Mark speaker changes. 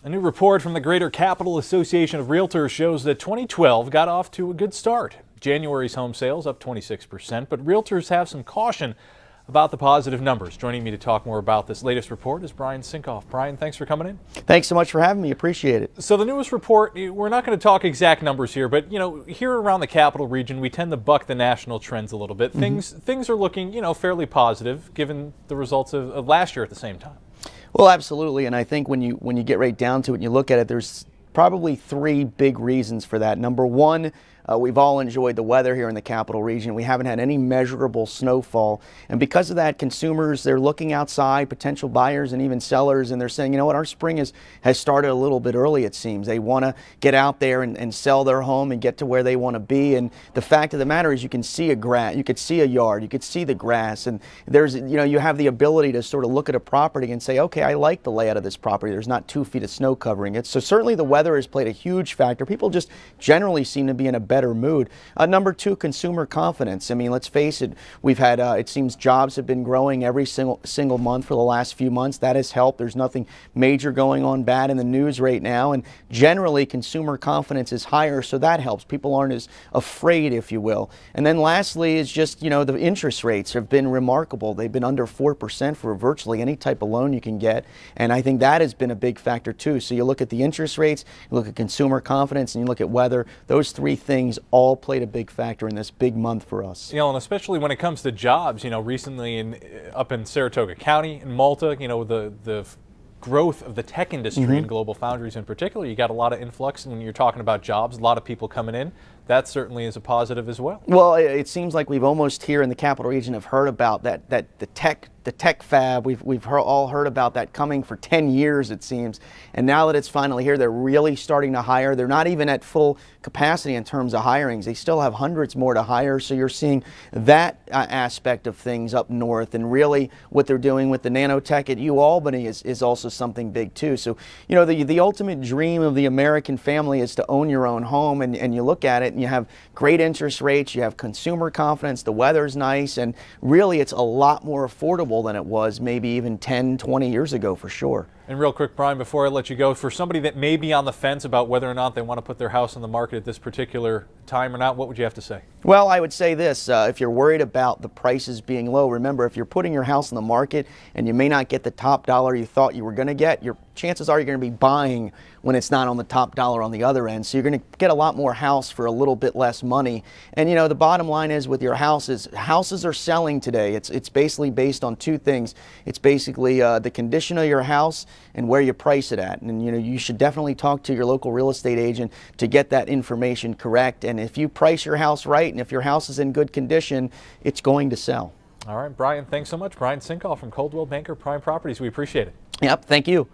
Speaker 1: A new report from the Greater Capital Association of Realtors shows that 2012 got off to a good start. January's home sales up 26%, but realtors have some caution about the positive numbers. Joining me to talk more about this latest report is Brian Sinkoff. Brian, thanks for coming in.
Speaker 2: Thanks so much for having me. Appreciate it.
Speaker 1: So the newest report, we're not going to talk exact numbers here, but here around the capital region, we tend to buck the national trends a little bit. Things are looking, fairly positive given the results of last year at the same time.
Speaker 2: Well, absolutely, and I think when you get right down to it and you look at it, there's probably three big reasons for that. Number one, we've all enjoyed the weather here in the capital region. We haven't had any measurable snowfall, and because of that, consumers, they're looking outside, potential buyers and even sellers, and they're saying, you know what, our spring has started a little bit early, it seems. They want to get out there and sell their home and get to where they want to be, and the fact of the matter is you can see you could see a yard, you could see the grass, and there's, you have the ability to sort of look at a property and say, okay, I like the layout of this property. There's not 2 feet of snow covering it. So certainly the weather has played a huge factor. People just generally seem to be in a better mood. Number two, consumer confidence. I mean, let's face it, we've had, it seems jobs have been growing every single month for the last few months. That has helped. There's nothing major going on bad in the news right now, and generally consumer confidence is higher, so that helps. People aren't as afraid, if you will. And then lastly is just, the interest rates have been remarkable. They've been under 4% for virtually any type of loan you can get, and I think that has been a big factor too. So you look at the interest rates, you look at consumer confidence, and you look at weather. Those three things all played a big factor in this big month for us.
Speaker 1: And especially when it comes to jobs, recently up in Saratoga County, in Malta, the growth of the tech industry and global foundries in particular, you got a lot of influx. And when you're talking about jobs, a lot of people coming in. That certainly is a positive as well.
Speaker 2: Well, it seems like we've almost here in the capital region have heard about that the tech fab. We've all heard about that coming for 10 years, it seems, and now that it's finally here, they're really starting to hire. They're not even at full capacity in terms of hirings. They still have hundreds more to hire, so you're seeing that aspect of things up north, and really what they're doing with the nanotech at Albany is also something big too. So the ultimate dream of the American family is to own your own home, and you look at it and you have great interest rates, you have consumer confidence, the weather's nice, and really it's a lot more affordable than it was maybe even 10, 20 years ago for sure.
Speaker 1: And real quick, Brian, before I let you go, for somebody that may be on the fence about whether or not they want to put their house on the market at this particular time or not, what would you have to say?
Speaker 2: Well, I would say this, if you're worried about the prices being low, remember, if you're putting your house on the market and you may not get the top dollar you thought you were going to get, your chances are you're going to be buying when it's not on the top dollar on the other end. So you're going to get a lot more house for a little bit less money. And the bottom line is with your houses are selling today. It's basically based on two things. It's basically the condition of your house and where you price it at. And you should definitely talk to your local real estate agent to get that information correct. And if you price your house right and if your house is in good condition, it's going to sell.
Speaker 1: All right, Brian, thanks so much. Brian Sinkoff from Coldwell Banker Prime Properties. We appreciate it.
Speaker 2: Yep, thank you.